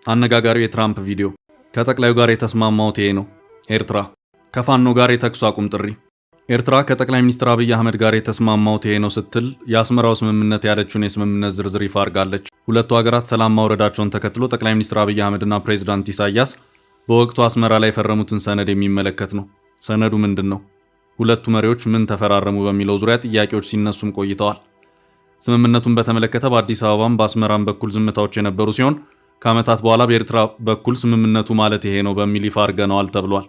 አነጋጋሪው የትራምፕ ቪዲዮ ከጠቅላዩ ጋር የተስማማውት ይሄ ነው። ኤርትራ ከፋኖ ጋር የተኩስ አቁም ጥሪ። ኤርትራ ከጠቅላይ ሚኒስትር አብይ አህመድ ጋር የተስማማውት ይሄ ነው ስትል የአስመራው ስምምነት ያለችውን የስምምነት ዝርዝር ይፋ አድርጋለች። ሁለቱ ሀገራት ሰላም ማውረዳቸውን ተከትሎ ጠቅላይ ሚኒስትር አብይ አህመድና ፕሬዝዳንት ኢሳያስ በወቅቱ አስመራ ላይ የፈረሙትን ሰነድ የሚመለከት ነው። ሰነዱ ምንድን ነው? ሁለቱ መሪዎች ምን ተፈራረሙ? በሚለው ዙሪያ ጥያቄዎች ሲነሱም ቆይተዋል። ስምምነቱን በተመለከተ በአዲስ አበባም በአስመራም በኩል ዝምታዎች የነበሩ ሲሆን ከዓመታት በኋላ በኤርትራ በኩል ስምምነቱ ማለት ይሄ ነው በሚል ይፋ አድርገነዋል ተብሏል።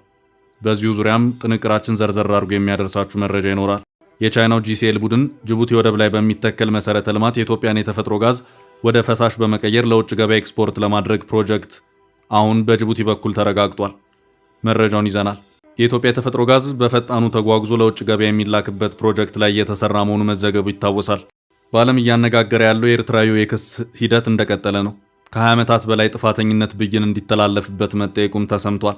በዚሁ ዙሪያም ጥንቅራችን ዘርዘር አድርጎ የሚያደርሳችሁ መረጃ ይኖራል። የቻይናው ጂሲኤል ቡድን ጅቡቲ ወደብ ላይ በሚተከል መሰረተ ልማት የኢትዮጵያን የተፈጥሮ ጋዝ ወደ ፈሳሽ በመቀየር ለውጭ ገበያ ኤክስፖርት ለማድረግ ፕሮጀክት አሁን በጅቡቲ በኩል ተረጋግጧል። መረጃውን ይዘናል። የኢትዮጵያ የተፈጥሮ ጋዝ በፈጣኑ ተጓጉዞ ለውጭ ገበያ የሚላክበት ፕሮጀክት ላይ እየተሰራ መሆኑ መዘገቡ ይታወሳል። በዓለም እያነጋገረ ያለው የኤርትራዊ የክስ ሂደት እንደቀጠለ ነው። ከ20 ዓመታት በላይ ጥፋተኝነት ብይን እንዲተላለፍበት መጠየቁም ተሰምቷል።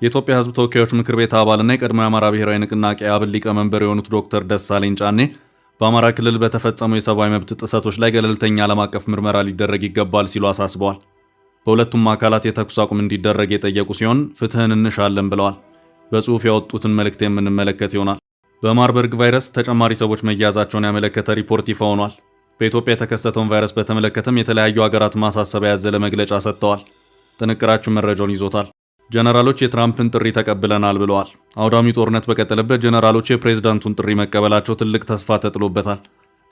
የኢትዮጵያ ሕዝብ ተወካዮች ምክር ቤት አባልና የቀድሞ የአማራ ብሔራዊ ንቅናቄ አብን ሊቀመንበር የሆኑት ዶክተር ደሳለኝ ጫኔ በአማራ ክልል በተፈጸሙ የሰብአዊ መብት ጥሰቶች ላይ ገለልተኛ ዓለም አቀፍ ምርመራ ሊደረግ ይገባል ሲሉ አሳስበዋል። በሁለቱም አካላት የተኩስ አቁም እንዲደረግ የጠየቁ ሲሆን ፍትህን እንሻለን ብለዋል። በጽሑፍ ያወጡትን መልእክት የምንመለከት ይሆናል። በማርበርግ ቫይረስ ተጨማሪ ሰዎች መያዛቸውን ያመለከተ ሪፖርት ይፋ ሆኗል። በኢትዮጵያ የተከሰተውን ቫይረስ በተመለከተም የተለያዩ ሀገራት ማሳሰቢያ ያዘለ መግለጫ ሰጥተዋል። ጥንቅራችን መረጃውን ይዞታል። ጀነራሎች የትራምፕን ጥሪ ተቀብለናል ብለዋል። አውዳሚ ጦርነት በቀጠለበት ጀነራሎች የፕሬዝዳንቱን ጥሪ መቀበላቸው ትልቅ ተስፋ ተጥሎበታል።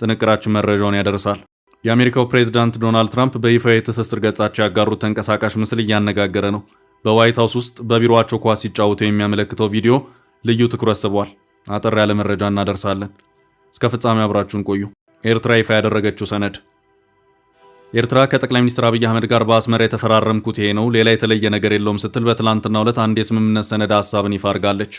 ጥንቅራችን መረጃውን ያደርሳል። የአሜሪካው ፕሬዝዳንት ዶናልድ ትራምፕ በይፋ የትስስር ገጻቸው ያጋሩት ተንቀሳቃሽ ምስል እያነጋገረ ነው። በዋይት ሃውስ ውስጥ በቢሮአቸው ኳስ ሲጫወቱ የሚያመለክተው ቪዲዮ ልዩ ትኩረት ስቧል። አጠር ያለ መረጃ እናደርሳለን። እስከ ፍጻሜ አብራችሁን ቆዩ። ኤርትራ ይፋ ያደረገችው ሰነድ። ኤርትራ ከጠቅላይ ሚኒስትር አብይ አህመድ ጋር በአስመራ የተፈራረምኩት ይሄ ነው፣ ሌላ የተለየ ነገር የለውም ስትል በትላንትናው ዕለት አንድ የስምምነት ሰነድ ሐሳብን ይፋ አድርጋለች።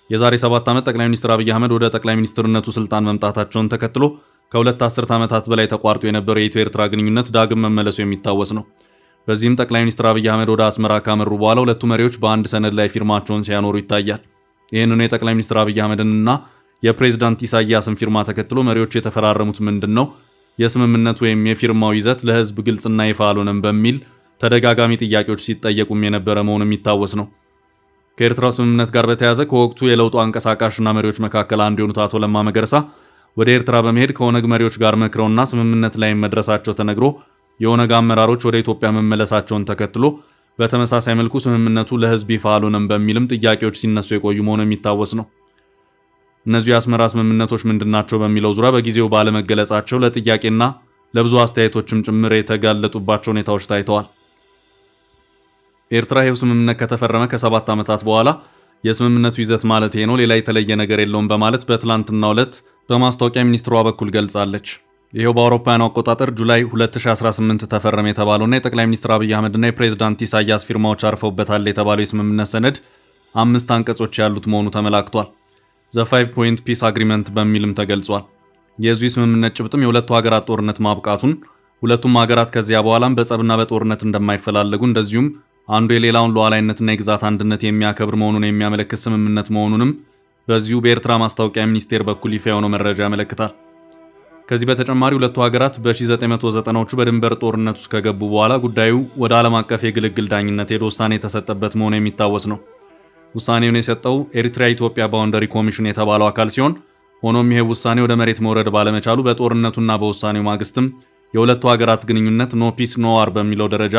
የዛሬ 7 ዓመት ጠቅላይ ሚኒስትር አብይ አህመድ ወደ ጠቅላይ ሚኒስትርነቱ ስልጣን መምጣታቸውን ተከትሎ ከሁለት አስርት ዓመታት በላይ ተቋርጦ የነበረው የኢትዮ ኤርትራ ግንኙነት ዳግም መመለሱ የሚታወስ ነው። በዚህም ጠቅላይ ሚኒስትር አብይ አህመድ ወደ አስመራ ካመሩ በኋላ ሁለቱ መሪዎች በአንድ ሰነድ ላይ ፊርማቸውን ሲያኖሩ ይታያል። ይህንኑ የጠቅላይ ሚኒስትር አብይ አህመድንና የፕሬዝዳንት ኢሳያስን ፊርማ ተከትሎ መሪዎቹ የተፈራረሙት ምንድን ነው? የስምምነቱ ወይም የፊርማው ይዘት ለሕዝብ ግልጽና ይፋ አልሆነም በሚል ተደጋጋሚ ጥያቄዎች ሲጠየቁም የነበረ መሆኑ የሚታወስ ነው። ከኤርትራው ስምምነት ጋር በተያያዘ ከወቅቱ የለውጡ አንቀሳቃሽና መሪዎች መካከል አንዱ የሆኑት አቶ ለማ መገርሳ ወደ ኤርትራ በመሄድ ከኦነግ መሪዎች ጋር መክረውና ስምምነት ላይ መድረሳቸው ተነግሮ የኦነግ አመራሮች ወደ ኢትዮጵያ መመለሳቸውን ተከትሎ በተመሳሳይ መልኩ ስምምነቱ ለሕዝብ ይፋ አልሆነም በሚልም ጥያቄዎች ሲነሱ የቆዩ መሆኑ የሚታወስ ነው። እነዚህ የአስመራ ስምምነቶች ምንድናቸው በሚለው ዙሪያ በጊዜው ባለመገለጻቸው ለጥያቄና ለብዙ አስተያየቶችም ጭምር የተጋለጡባቸው ሁኔታዎች ታይተዋል። ኤርትራ ይኸው ስምምነት ከተፈረመ ከ7 ዓመታት በኋላ የስምምነቱ ይዘት ማለት ይሄ ነው፣ ሌላ የተለየ ነገር የለውም በማለት በትላንትናው ዕለት በማስታወቂያ ሚኒስትሯ በኩል ገልጻለች። ይሄው በአውሮፓውያኑ አቆጣጠር ጁላይ 2018 ተፈረመ የተባለውና የጠቅላይ ሚኒስትር አብይ አህመድና የፕሬዝዳንት ኢሳያስ ፊርማዎች አርፈውበታል የተባለው የስምምነት ሰነድ 5 አንቀጾች ያሉት መሆኑ ተመላክቷል። ዘ 5 ፖይንት ፒስ አግሪመንት በሚልም ተገልጿል። የዚህ ስምምነት ጭብጥም የሁለቱ ሀገራት ጦርነት ማብቃቱን፣ ሁለቱም ሀገራት ከዚያ በኋላም በጸብና በጦርነት እንደማይፈላለጉ፣ እንደዚሁም አንዱ የሌላውን ሉዓላዊነትና የግዛት አንድነት የሚያከብር መሆኑን የሚያመለክት ስምምነት መሆኑንም በዚሁ በኤርትራ ማስታወቂያ ሚኒስቴር በኩል ይፋ የሆነው መረጃ ያመለክታል። ከዚህ በተጨማሪ ሁለቱ ሀገራት በ1990ዎቹ በድንበር ጦርነት ውስጥ ከገቡ በኋላ ጉዳዩ ወደ ዓለም አቀፍ የግልግል ዳኝነት ሄዶ ውሳኔ የተሰጠበት መሆኑ የሚታወስ ነው። ውሳኔውን የሰጠው ኤሪትሪያ ኢትዮጵያ ባውንደሪ ኮሚሽን የተባለው አካል ሲሆን ሆኖም ይሄ ውሳኔ ወደ መሬት መውረድ ባለመቻሉ በጦርነቱና በውሳኔው ማግስትም የሁለቱ ሀገራት ግንኙነት ኖ ፒስ ኖ ዋር በሚለው ደረጃ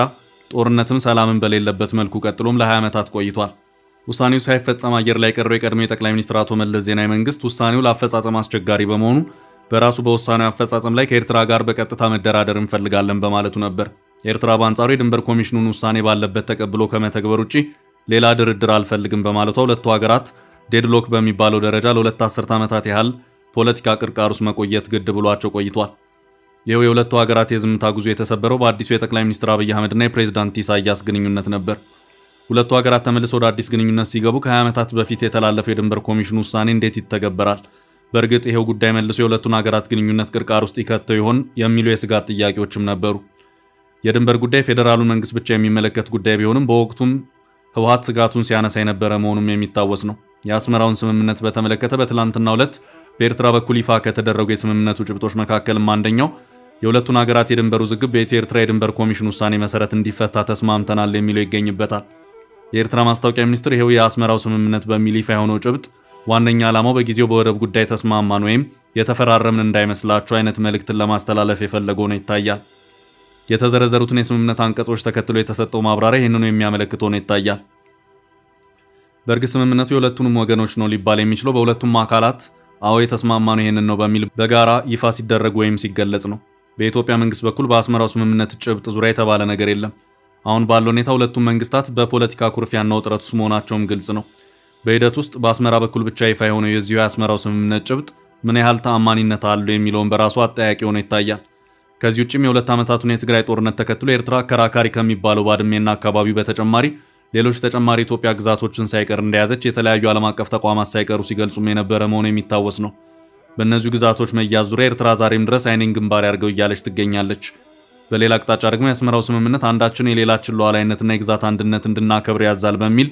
ጦርነትም ሰላምን በሌለበት መልኩ ቀጥሎም ለ20 ዓመታት ቆይቷል። ውሳኔው ሳይፈጸም አየር ላይ ቀረው የቀድሞ የጠቅላይ ሚኒስትር አቶ መለስ ዜናዊ መንግስት ውሳኔው ለአፈጻጸም አስቸጋሪ በመሆኑ በራሱ በውሳኔው አፈጻጸም ላይ ከኤርትራ ጋር በቀጥታ መደራደር እንፈልጋለን በማለቱ ነበር። ኤርትራ በአንጻሩ የድንበር ኮሚሽኑን ውሳኔ ባለበት ተቀብሎ ከመተግበር ውጪ ሌላ ድርድር አልፈልግም በማለቷ ሁለቱ ሀገራት ዴድሎክ በሚባለው ደረጃ ለሁለት አስርት ዓመታት ያህል ፖለቲካ ቅርቃር ውስጥ መቆየት ግድ ብሏቸው ቆይቷል። ይኸው የሁለቱ ሀገራት የዝምታ ጉዞ የተሰበረው በአዲሱ የጠቅላይ ሚኒስትር አብይ አህመድና የፕሬዝዳንት ኢሳያስ ግንኙነት ነበር። ሁለቱ ሀገራት ተመልሰው ወደ አዲስ ግንኙነት ሲገቡ ከ20 ዓመታት በፊት የተላለፈው የድንበር ኮሚሽኑ ውሳኔ እንዴት ይተገበራል? በእርግጥ ይሄው ጉዳይ መልሶ የሁለቱን ሀገራት ግንኙነት ቅርቃር ውስጥ ይከተው ይሆን የሚሉ የስጋት ጥያቄዎችም ነበሩ። የድንበር ጉዳይ ፌዴራሉን መንግስት ብቻ የሚመለከት ጉዳይ ቢሆንም በወቅቱም ህወሓት ስጋቱን ሲያነሳ የነበረ መሆኑም የሚታወስ ነው። የአስመራውን ስምምነት በተመለከተ በትላንትናው ዕለት በኤርትራ በኩል ይፋ ከተደረጉ የስምምነቱ ጭብጦች መካከልም አንደኛው የሁለቱን ሀገራት የድንበር ውዝግብ በኢትዮ ኤርትራ የድንበር ኮሚሽን ውሳኔ መሰረት እንዲፈታ ተስማምተናል የሚለው ይገኝበታል። የኤርትራ ማስታወቂያ ሚኒስትር ይሄው የአስመራው ስምምነት በሚል ይፋ የሆነው ጭብጥ ዋነኛ ዓላማው በጊዜው በወደብ ጉዳይ ተስማማን ወይም የተፈራረምን እንዳይመስላችሁ አይነት መልእክትን ለማስተላለፍ የፈለገው ነው ይታያል። የተዘረዘሩትን የስምምነት አንቀጾች ተከትሎ የተሰጠው ማብራሪያ ይህንኑ የሚያመለክት ሆኖ ይታያል። በእርግጥ ስምምነቱ የሁለቱንም ወገኖች ነው ሊባል የሚችለው በሁለቱም አካላት አዎ የተስማማነው ይህንን ነው በሚል በጋራ ይፋ ሲደረግ ወይም ሲገለጽ ነው። በኢትዮጵያ መንግስት በኩል በአስመራው ስምምነት ጭብጥ ዙሪያ የተባለ ነገር የለም። አሁን ባለው ሁኔታ ሁለቱም መንግስታት በፖለቲካ ኩርፊያና ውጥረት ውስጥ መሆናቸውም ግልጽ ነው። በሂደት ውስጥ በአስመራ በኩል ብቻ ይፋ የሆነው የዚሁ የአስመራው ስምምነት ጭብጥ ምን ያህል ተአማኒነት አለው የሚለውን በራሱ አጠያቂ ሆኖ ይታያል። ከዚህ ውጭም የሁለት ዓመታቱን የትግራይ ጦርነት ተከትሎ ኤርትራ አከራካሪ ከሚባለው ባድሜና አካባቢው በተጨማሪ ሌሎች ተጨማሪ ኢትዮጵያ ግዛቶችን ሳይቀር እንደያዘች የተለያዩ ዓለም አቀፍ ተቋማት ሳይቀሩ ሲገልጹም የነበረ መሆኑ የሚታወስ ነው። በእነዚሁ ግዛቶች መያዝ ዙሪያ ኤርትራ ዛሬም ድረስ አይኔን ግንባር ያርገው እያለች ትገኛለች። በሌላ አቅጣጫ ደግሞ የአስመራው ስምምነት አንዳችን የሌላችን ሉዓላዊነትና የግዛት አንድነት እንድናከብር ያዛል በሚል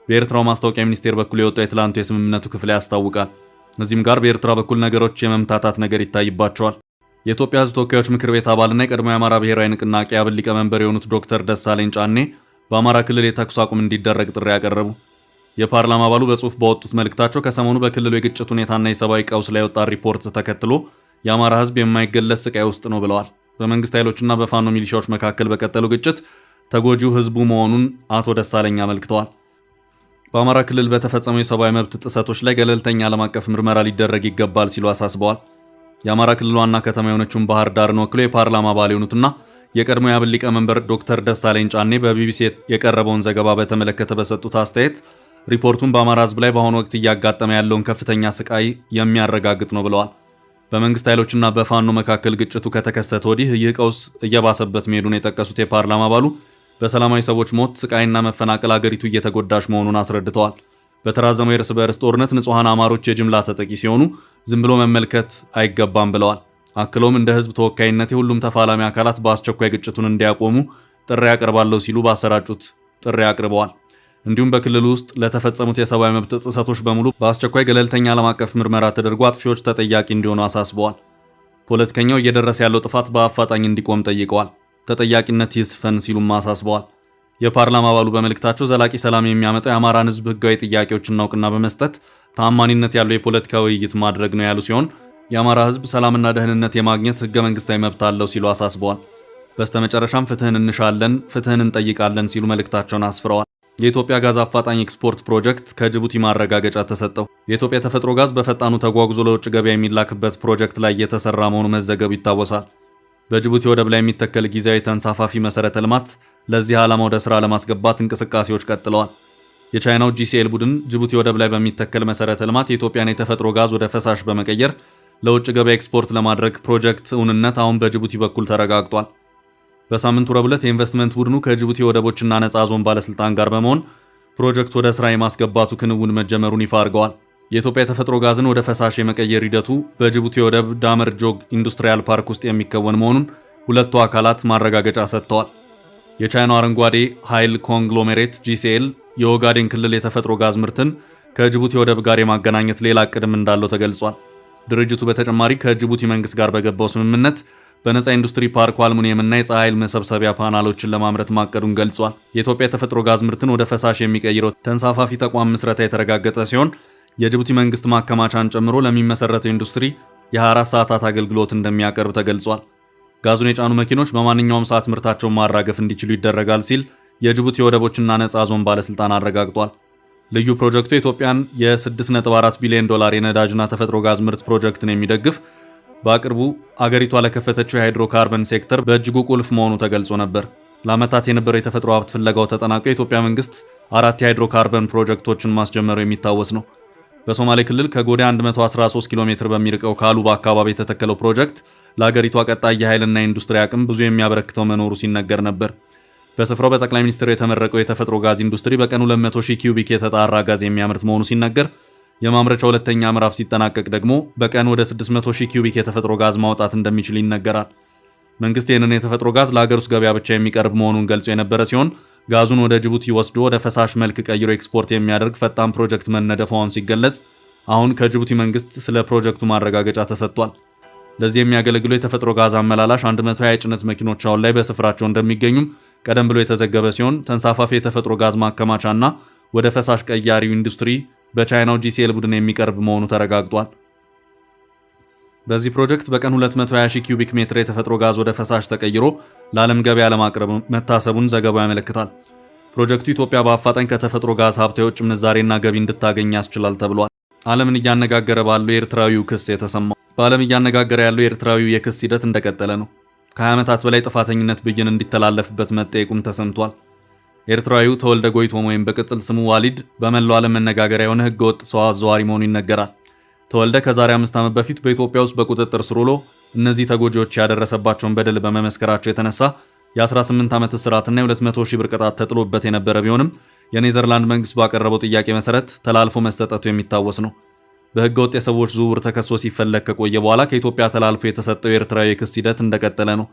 በኤርትራው ማስታወቂያ ሚኒስቴር በኩል የወጣው የትላንቱ የስምምነቱ ክፍል ያስታውቃል። እዚህም ጋር በኤርትራ በኩል ነገሮች የመምታታት ነገር ይታይባቸዋል። የኢትዮጵያ ሕዝብ ተወካዮች ምክር ቤት አባልና የቀድሞ የአማራ ብሔራዊ ንቅናቄ አብን ሊቀመንበር የሆኑት ዶክተር ደሳለኝ ጫኔ በአማራ ክልል የተኩስ አቁም እንዲደረግ ጥሪ ያቀረቡ። የፓርላማ አባሉ በጽሁፍ ባወጡት መልእክታቸው ከሰሞኑ በክልሉ የግጭት ሁኔታና የሰብአዊ ቀውስ ላይ የወጣ ሪፖርት ተከትሎ የአማራ ሕዝብ የማይገለጽ ስቃይ ውስጥ ነው ብለዋል። በመንግስት ኃይሎችና በፋኖ ሚሊሻዎች መካከል በቀጠሉ ግጭት ተጎጂው ሕዝቡ መሆኑን አቶ ደሳለኝ አመልክተዋል። በአማራ ክልል በተፈጸሙ የሰብአዊ መብት ጥሰቶች ላይ ገለልተኛ ዓለም አቀፍ ምርመራ ሊደረግ ይገባል ሲሉ አሳስበዋል። የአማራ ክልል ዋና ከተማ የሆነችውን ባህር ዳርን ወክለው የፓርላማ አባል የሆኑትና የቀድሞ የአብን ሊቀመንበር ዶክተር ደሳለኝ ጫኔ በቢቢሲ የቀረበውን ዘገባ በተመለከተ በሰጡት አስተያየት ሪፖርቱን በአማራ ህዝብ ላይ በአሁኑ ወቅት እያጋጠመ ያለውን ከፍተኛ ስቃይ የሚያረጋግጥ ነው ብለዋል። በመንግስት ኃይሎችና በፋኖ መካከል ግጭቱ ከተከሰተ ወዲህ ይህ ቀውስ እየባሰበት መሄዱን የጠቀሱት የፓርላማ አባሉ በሰላማዊ ሰዎች ሞት፣ ስቃይና መፈናቀል አገሪቱ እየተጎዳች መሆኑን አስረድተዋል። በተራዘመው የእርስ በእርስ ጦርነት ንጹሐን አማሮች የጅምላ ተጠቂ ሲሆኑ ዝም ብሎ መመልከት አይገባም ብለዋል። አክለውም እንደ ህዝብ ተወካይነት የሁሉም ተፋላሚ አካላት በአስቸኳይ ግጭቱን እንዲያቆሙ ጥሪ ያቀርባለሁ ሲሉ ባሰራጩት ጥሪ አቅርበዋል። እንዲሁም በክልሉ ውስጥ ለተፈጸሙት የሰብአዊ መብት ጥሰቶች በሙሉ በአስቸኳይ ገለልተኛ ዓለም አቀፍ ምርመራ ተደርጎ አጥፊዎች ተጠያቂ እንዲሆኑ አሳስበዋል። ፖለቲከኛው እየደረሰ ያለው ጥፋት በአፋጣኝ እንዲቆም ጠይቀዋል። ተጠያቂነት ይስፈን ሲሉም አሳስበዋል። የፓርላማ አባሉ በመልእክታቸው ዘላቂ ሰላም የሚያመጣው የአማራን ህዝብ ህጋዊ ጥያቄዎችና እውቅና በመስጠት ተአማኒነት ያለው የፖለቲካ ውይይት ማድረግ ነው ያሉ ሲሆን የአማራ ህዝብ ሰላምና ደህንነት የማግኘት ህገ መንግስታዊ መብት አለው ሲሉ አሳስበዋል። በስተመጨረሻም ፍትህን እንሻለን፣ ፍትህን እንጠይቃለን ሲሉ መልእክታቸውን አስፍረዋል። የኢትዮጵያ ጋዝ አፋጣኝ ኤክስፖርት ፕሮጀክት ከጅቡቲ ማረጋገጫ ተሰጠው። የኢትዮጵያ ተፈጥሮ ጋዝ በፈጣኑ ተጓጉዞ ለውጭ ገበያ የሚላክበት ፕሮጀክት ላይ እየተሰራ መሆኑ መዘገቡ ይታወሳል። በጅቡቲ ወደብ ላይ የሚተከል ጊዜያዊ ተንሳፋፊ መሰረተ ልማት ለዚህ ዓላማ ወደ ስራ ለማስገባት እንቅስቃሴዎች ቀጥለዋል። የቻይናው GCL ቡድን ጅቡቲ ወደብ ላይ በሚተከል መሰረተ ልማት የኢትዮጵያን የተፈጥሮ ጋዝ ወደ ፈሳሽ በመቀየር ለውጭ ገበያ ኤክስፖርት ለማድረግ ፕሮጀክት እውንነት አሁን በጅቡቲ በኩል ተረጋግጧል። በሳምንቱ ረቡዕ ዕለት የኢንቨስትመንት ቡድኑ ከጅቡቲ ወደቦችና ነፃ ዞን ባለስልጣን ጋር በመሆን ፕሮጀክት ወደ ስራ የማስገባቱ ክንውን መጀመሩን ይፋ አድርገዋል። የኢትዮጵያ የተፈጥሮ ጋዝን ወደ ፈሳሽ የመቀየር ሂደቱ በጅቡቲ ወደብ ዳመር ጆግ ኢንዱስትሪያል ፓርክ ውስጥ የሚከወን መሆኑን ሁለቱ አካላት ማረጋገጫ ሰጥተዋል። የቻይናው አረንጓዴ ኃይል ኮንግሎሜሬት GCL የኦጋዴን ክልል የተፈጥሮ ጋዝ ምርትን ከጅቡቲ ወደብ ጋር የማገናኘት ሌላ እቅድም እንዳለው ተገልጿል። ድርጅቱ በተጨማሪ ከጅቡቲ መንግስት ጋር በገባው ስምምነት በነፃ ኢንዱስትሪ ፓርኩ አልሙኒየምና የፀሐይ ኃይል መሰብሰቢያ ፓናሎችን ለማምረት ማቀዱን ገልጿል። የኢትዮጵያ የተፈጥሮ ጋዝ ምርትን ወደ ፈሳሽ የሚቀይረው ተንሳፋፊ ተቋም ምስረታ የተረጋገጠ ሲሆን የጅቡቲ መንግስት ማከማቻን ጨምሮ ለሚመሰረተው ኢንዱስትሪ የ24 ሰዓታት አገልግሎት እንደሚያቀርብ ተገልጿል። ጋዙን የጫኑ መኪኖች በማንኛውም ሰዓት ምርታቸውን ማራገፍ እንዲችሉ ይደረጋል ሲል የጅቡቲ ወደቦችና ነፃ ዞን ባለስልጣን አረጋግጧል። ልዩ ፕሮጀክቱ የኢትዮጵያን የ$6.4 ቢሊዮን የነዳጅና ተፈጥሮ ጋዝ ምርት ፕሮጀክትን የሚደግፍ በቅርቡ አገሪቷ ለከፈተችው የሃይድሮካርበን ሴክተር በእጅጉ ቁልፍ መሆኑ ተገልጾ ነበር። ለዓመታት የነበረው የተፈጥሮ ሀብት ፍለጋው ተጠናቆ የኢትዮጵያ መንግስት 4 የሃይድሮካርበን ፕሮጀክቶችን ማስጀመሩ የሚታወስ ነው። በሶማሌ ክልል ከጎዴ 113 ኪሎ ሜትር በሚርቀው ካሉባ አካባቢ የተተከለው ፕሮጀክት ለአገሪቷ ቀጣይ የኃይልና ኢንዱስትሪ አቅም ብዙ የሚያበረክተው መኖሩ ሲነገር ነበር። በስፍራው በጠቅላይ ሚኒስትሩ የተመረቀው የተፈጥሮ ጋዝ ኢንዱስትሪ በቀን 200,000 ኪዩቢክ የተጣራ ጋዝ የሚያመርት መሆኑ ሲነገር የማምረቻው ሁለተኛ ምዕራፍ ሲጠናቀቅ ደግሞ በቀን ወደ 600,000 ኪዩቢክ የተፈጥሮ ጋዝ ማውጣት እንደሚችል ይነገራል። መንግስት ይህንን የተፈጥሮ ጋዝ ለሀገር ውስጥ ገበያ ብቻ የሚቀርብ መሆኑን ገልጾ የነበረ ሲሆን ጋዙን ወደ ጅቡቲ ወስዶ ወደ ፈሳሽ መልክ ቀይሮ ኤክስፖርት የሚያደርግ ፈጣን ፕሮጀክት መነደፉን ሲገለጽ አሁን ከጅቡቲ መንግስት ስለ ፕሮጀክቱ ማረጋገጫ ተሰጥቷል። ለዚህ የሚያገለግሉ የተፈጥሮ ጋዝ አመላላሽ 120 የጭነት መኪኖች አሁን ላይ በስፍራቸው እንደሚገኙም ቀደም ብሎ የተዘገበ ሲሆን ተንሳፋፊ የተፈጥሮ ጋዝ ማከማቻና ወደ ፈሳሽ ቀያሪው ኢንዱስትሪ በቻይናው GCL ቡድን የሚቀርብ መሆኑ ተረጋግጧል። በዚህ ፕሮጀክት በቀን 220,000 ኪዩቢክ ሜትር የተፈጥሮ ጋዝ ወደ ፈሳሽ ተቀይሮ ለዓለም ገበያ ለማቅረብ መታሰቡን ዘገባው ያመለክታል። ፕሮጀክቱ ኢትዮጵያ በአፋጣኝ ከተፈጥሮ ጋዝ ሀብት የውጭ ምንዛሬና ገቢ እንድታገኝ ያስችላል ተብሏል። ዓለምን እያነጋገረ ባለው የኤርትራዊው ክስ የተሰማው በዓለም እያነጋገረ ያለው የኤርትራዊው የክስ ሂደት እንደቀጠለ ነው። ከ20 ዓመታት በላይ ጥፋተኝነት ብይን እንዲተላለፍበት መጠየቁም ተሰምቷል። ኤርትራዊው ተወልደ ጎይቶም ወይም በቅጽል ስሙ ዋሊድ በመላው ዓለም መነጋገሪያ የሆነ ህገወጥ ሰው አዘዋዋሪ መሆኑ ይነገራል። ተወልደ ከዛሬ 5 ዓመት በፊት በኢትዮጵያ ውስጥ በቁጥጥር ስር ውሎ እነዚህ ተጎጂዎች ያደረሰባቸውን በደል በመመስከራቸው የተነሳ የ18 ዓመት እስራትና የ200,000 ብር ቅጣት ተጥሎበት የነበረ ቢሆንም የኔዘርላንድ መንግስት ባቀረበው ጥያቄ መሰረት ተላልፎ መሰጠቱ የሚታወስ ነው። በህገ ወጥ የሰዎች ዝውውር ተከሶ ሲፈለግ ከቆየ በኋላ ከኢትዮጵያ ተላልፎ የተሰጠው የኤርትራዊ የክስ ሂደት እንደቀጠለ ነው።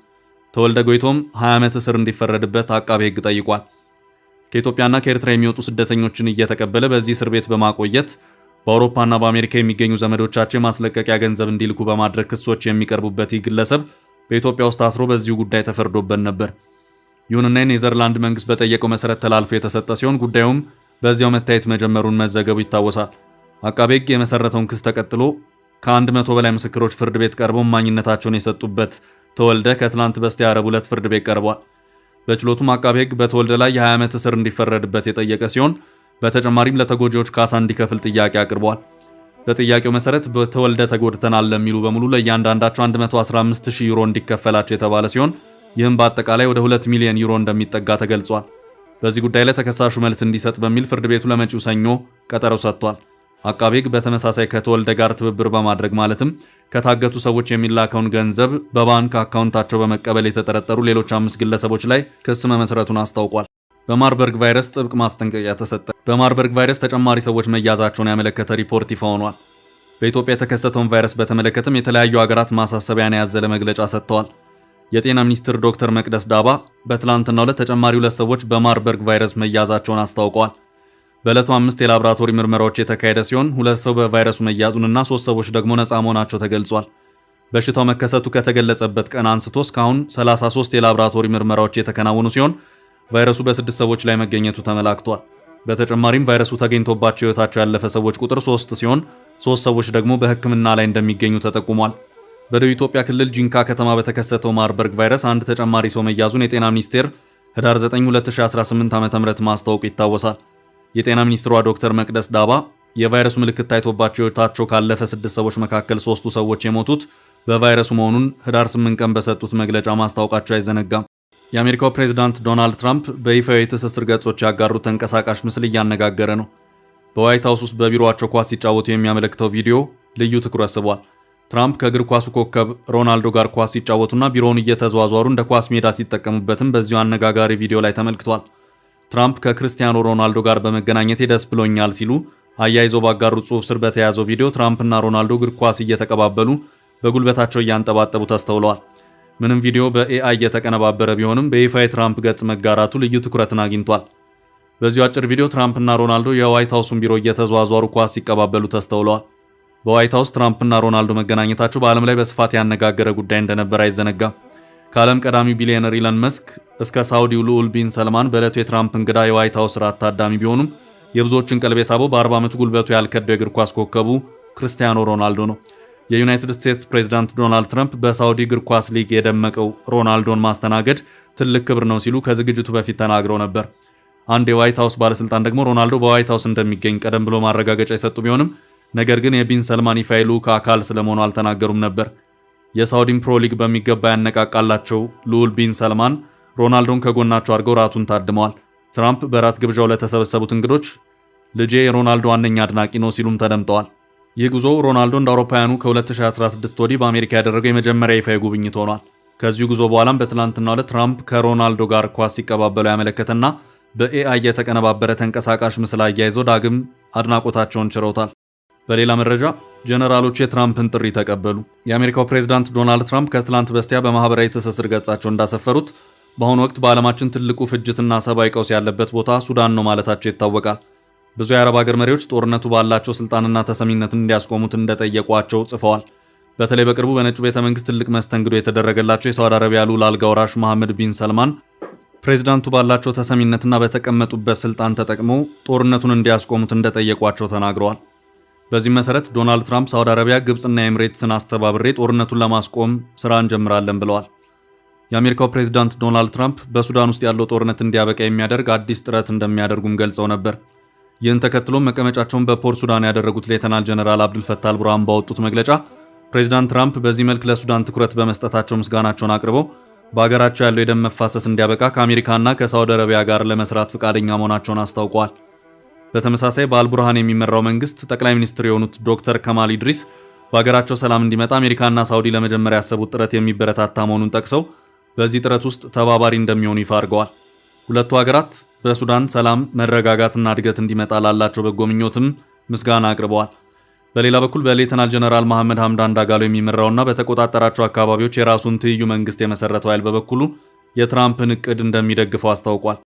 ተወልደ ጎይቶም 20 ዓመት እስር እንዲፈረድበት አቃቤ ህግ ጠይቋል። ከኢትዮጵያና ከኤርትራ የሚወጡ ስደተኞችን እየተቀበለ በዚህ እስር ቤት በማቆየት በአውሮፓና በአሜሪካ የሚገኙ ዘመዶቻቸው የማስለቀቂያ ገንዘብ እንዲልኩ በማድረግ ክሶች የሚቀርቡበት ይህ ግለሰብ በኢትዮጵያ ውስጥ ታስሮ በዚሁ ጉዳይ ተፈርዶበት ነበር። ይሁንና የኔዘርላንድ መንግስት በጠየቀው መሰረት ተላልፎ የተሰጠ ሲሆን ጉዳዩም በዚያው መታየት መጀመሩን መዘገቡ ይታወሳል። አቃቤ ህግ የመሰረተውን ክስ ተከትሎ ከ100 በላይ ምስክሮች ፍርድ ቤት ቀርበው እማኝነታቸውን የሰጡበት ተወልደ ከትላንት በስቲያ ረቡዕ ዕለት ፍርድ ቤት ቀርቧል። በችሎቱም አቃቤ ህግ በተወልደ ላይ የ20 ዓመት እስር እንዲፈረድበት የጠየቀ ሲሆን በተጨማሪም ለተጎጂዎች ካሳ እንዲከፍል ጥያቄ አቅርቧል። በጥያቄው መሰረት በተወልደ ተጎድተናል ለሚሉ በሙሉ ለእያንዳንዳቸው 115,000 ዩሮ እንዲከፈላቸው የተባለ ሲሆን ይህም በአጠቃላይ ወደ 2 ሚሊዮን ዩሮ እንደሚጠጋ ተገልጿል። በዚህ ጉዳይ ላይ ተከሳሹ መልስ እንዲሰጥ በሚል ፍርድ ቤቱ ለመጪው ሰኞ ቀጠሮ ሰጥቷል። አቃቤ ህግ በተመሳሳይ ከተወልደ ጋር ትብብር በማድረግ ማለትም ከታገቱ ሰዎች የሚላከውን ገንዘብ በባንክ አካውንታቸው በመቀበል የተጠረጠሩ ሌሎች 5 ግለሰቦች ላይ ክስ መመስረቱን አስታውቋል። በማርበርግ ቫይረስ ጥብቅ ማስጠንቀቂያ ተሰጠ። በማርበርግ ቫይረስ ተጨማሪ ሰዎች መያዛቸውን ያመለከተ ሪፖርት ይፋ ሆኗል። በኢትዮጵያ የተከሰተውን ቫይረስ በተመለከተም የተለያዩ ሀገራት ማሳሰቢያን ያዘለ መግለጫ ሰጥተዋል። የጤና ሚኒስትር ዶክተር መቅደስ ዳባ በትላንትናው ዕለት ተጨማሪ 2 ሰዎች በማርበርግ ቫይረስ መያዛቸውን አስታውቀዋል። በዕለቱ 5 የላቦራቶሪ ምርመራዎች የተካሄደ ሲሆን 2 ሰው በቫይረሱ መያዙንና 3 ሰዎች ደግሞ ነፃ መሆናቸው ተገልጿል። በሽታው መከሰቱ ከተገለጸበት ቀን አንስቶ እስካሁን 33 የላቦራቶሪ ምርመራዎች የተከናወኑ ሲሆን ቫይረሱ በ6 ሰዎች ላይ መገኘቱ ተመላክቷል። በተጨማሪም ቫይረሱ ተገኝቶባቸው ሕይወታቸው ያለፈ ሰዎች ቁጥር 3 ሲሆን 3 ሰዎች ደግሞ በሕክምና ላይ እንደሚገኙ ተጠቁሟል። በደቡብ ኢትዮጵያ ክልል ጂንካ ከተማ በተከሰተው ማርበርግ ቫይረስ አንድ ተጨማሪ ሰው መያዙን የጤና ሚኒስቴር ህዳር 9 2018 ዓ.ም ማስታወቁ ይታወሳል። የጤና ሚኒስትሯ ዶክተር መቅደስ ዳባ የቫይረሱ ምልክት ታይቶባቸው ሕይወታቸው ካለፈ 6 ሰዎች መካከል 3ቱ ሰዎች የሞቱት በቫይረሱ መሆኑን ህዳር 8 ቀን በሰጡት መግለጫ ማስታወቃቸው አይዘነጋም። የአሜሪካው ፕሬዝዳንት ዶናልድ ትራምፕ በይፋዊ የትስስር ገጾች ያጋሩት ተንቀሳቃሽ ምስል እያነጋገረ ነው። በዋይት ሃውስ ውስጥ በቢሮአቸው ኳስ ሲጫወቱ የሚያመለክተው ቪዲዮ ልዩ ትኩረት ስቧል። ትራምፕ ከእግር ኳሱ ኮከብ ሮናልዶ ጋር ኳስ ሲጫወቱና ቢሮውን እየተዘዋወሩ እንደ ኳስ ሜዳ ሲጠቀሙበትም በዚሁ አነጋጋሪ ቪዲዮ ላይ ተመልክቷል። ትራምፕ ከክርስቲያኖ ሮናልዶ ጋር በመገናኘቴ ደስ ብሎኛል ሲሉ አያይዘው ባጋሩት ጽሑፍ ስር በተያያዘው ቪዲዮ ትራምፕና ሮናልዶ እግር ኳስ እየተቀባበሉ በጉልበታቸው እያንጠባጠቡ ተስተውለዋል። ምንም ቪዲዮ በኤአይ እየተቀነባበረ ቢሆንም በይፋ የትራምፕ ገጽ መጋራቱ ልዩ ትኩረትን አግኝቷል። በዚሁ አጭር ቪዲዮ ትራምፕና ሮናልዶ የዋይት ሃውሱን ቢሮ እየተዘዋወሩ ኳስ ሲቀባበሉ ተስተውለዋል። በዋይት ሃውስ ትራምፕና ሮናልዶ መገናኘታቸው በዓለም ላይ በስፋት ያነጋገረ ጉዳይ እንደነበር አይዘነጋም። ከዓለም ቀዳሚ ቢሊዮነር ኢለን መስክ እስከ ሳውዲው ልዑል ቢን ሰልማን በዕለቱ የትራምፕ እንግዳ የዋይት ሃውስ ራት ታዳሚ ቢሆኑም የብዙዎችን ቀልብ የሳበው በ40 ዓመቱ ጉልበቱ ያልከደው የእግር ኳስ ኮከቡ ክርስቲያኖ ሮናልዶ ነው። የዩናይትድ ስቴትስ ፕሬዝዳንት ዶናልድ ትራምፕ በሳውዲ እግር ኳስ ሊግ የደመቀው ሮናልዶን ማስተናገድ ትልቅ ክብር ነው ሲሉ ከዝግጅቱ በፊት ተናግረው ነበር። አንድ የዋይት ሃውስ ባለስልጣን ደግሞ ሮናልዶ በዋይት ሃውስ እንደሚገኝ ቀደም ብሎ ማረጋገጫ የሰጡ ቢሆንም ነገር ግን የቢን ሰልማን ይፋ ልዑክ አካል ስለመሆኑ አልተናገሩም ነበር። የሳውዲን ፕሮ ሊግ በሚገባ ያነቃቃላቸው ልዑል ቢን ሰልማን ሮናልዶን ከጎናቸው አድርገው ራቱን ታድመዋል። ትራምፕ በራት ግብዣው ለተሰበሰቡት እንግዶች ልጄ የሮናልዶ ዋነኛ አድናቂ ነው ሲሉም ተደምጠዋል። ይህ ጉዞ ሮናልዶ እንደ አውሮፓውያኑ ከ2016 ወዲህ በአሜሪካ ያደረገው የመጀመሪያ ይፋ ጉብኝት ሆኗል። ከዚሁ ጉዞ በኋላም በትላንትናው ዕለት ትራምፕ ከሮናልዶ ጋር ኳስ ሲቀባበሉ ያመለከተና በኤአይ የተቀነባበረ ተንቀሳቃሽ ምስል አያይዘው ዳግም አድናቆታቸውን ችረውታል። በሌላ መረጃ ጀነራሎች የትራምፕን ጥሪ ተቀበሉ። የአሜሪካው ፕሬዝዳንት ዶናልድ ትራምፕ ከትላንት በስቲያ በማህበራዊ ትስስር ገጻቸው እንዳሰፈሩት በአሁኑ ወቅት በዓለማችን ትልቁ ፍጅትና ሰብአዊ ቀውስ ያለበት ቦታ ሱዳን ነው ማለታቸው ይታወቃል። ብዙ የአረብ ሀገር መሪዎች ጦርነቱ ባላቸው ስልጣንና ተሰሚነትን እንዲያስቆሙት እንደጠየቋቸው ጽፈዋል። በተለይ በቅርቡ በነጩ ቤተ መንግስት ትልቅ መስተንግዶ የተደረገላቸው የሳውዲ አረቢያ ልዑል አልጋ ወራሽ መሐመድ ቢን ሰልማን ፕሬዝዳንቱ ባላቸው ተሰሚነትና በተቀመጡበት ስልጣን ተጠቅመው ጦርነቱን እንዲያስቆሙት እንደጠየቋቸው ተናግረዋል። በዚህ መሰረት ዶናልድ ትራምፕ ሳውዲ አረቢያ፣ ግብጽና ኤምሬትስን አስተባብሬ ጦርነቱን ለማስቆም ስራ እንጀምራለን ብለዋል። የአሜሪካው ፕሬዝዳንት ዶናልድ ትራምፕ በሱዳን ውስጥ ያለው ጦርነት እንዲያበቃ የሚያደርግ አዲስ ጥረት እንደሚያደርጉም ገልጸው ነበር። ይህን ተከትሎም መቀመጫቸውን በፖርት ሱዳን ያደረጉት ሌተናል ጀነራል አብዱልፈታህ አልቡርሃን ባወጡት መግለጫ ፕሬዝዳንት ትራምፕ በዚህ መልክ ለሱዳን ትኩረት በመስጠታቸው ምስጋናቸውን አቅርበው በአገራቸው ያለው የደም መፋሰስ እንዲያበቃ ከአሜሪካና ከሳውዲ አረቢያ ጋር ለመስራት ፈቃደኛ መሆናቸውን አስታውቀዋል። በተመሳሳይ በአልቡርሃን የሚመራው መንግስት ጠቅላይ ሚኒስትር የሆኑት ዶክተር ከማል ኢድሪስ በአገራቸው ሰላም እንዲመጣ አሜሪካና ሳውዲ ለመጀመሪያ ያሰቡት ጥረት የሚበረታታ መሆኑን ጠቅሰው በዚህ ጥረት ውስጥ ተባባሪ እንደሚሆኑ ይፋ አድርገዋል። ሁለቱ ሀገራት በሱዳን ሰላም፣ መረጋጋትና እድገት እንዲመጣ ላላቸው በጎ ምኞትም ምስጋና አቅርበዋል። በሌላ በኩል በሌተናል ጀነራል መሐመድ ሐምዳን ዳጋሎ የሚመራውና በተቆጣጠራቸው አካባቢዎች የራሱን ትይዩ መንግስት የመሰረተው ኃይል በበኩሉ የትራምፕን እቅድ እንደሚደግፈው አስታውቋል።